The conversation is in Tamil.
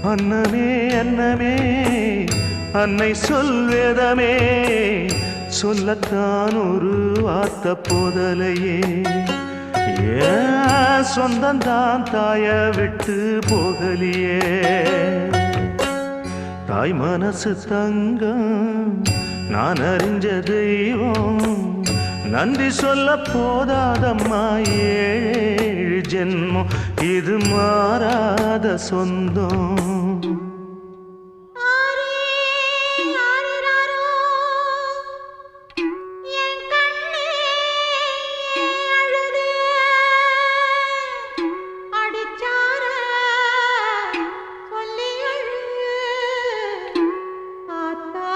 அன்னமே அன்னமே அன்னை சொல்வேதமே சொல்லத்தான் ஒரு வார்த்தை போதலையே ஏன் சொந்தந்தான் தாய விட்டு போகலியே தாய் மனசு தங்கம் நான் அறிஞ்ச தெய்வம் நன்றி சொல்ல போதாதம்மா ஏழு ஜென்மம் இது மாறாத சொந்தம்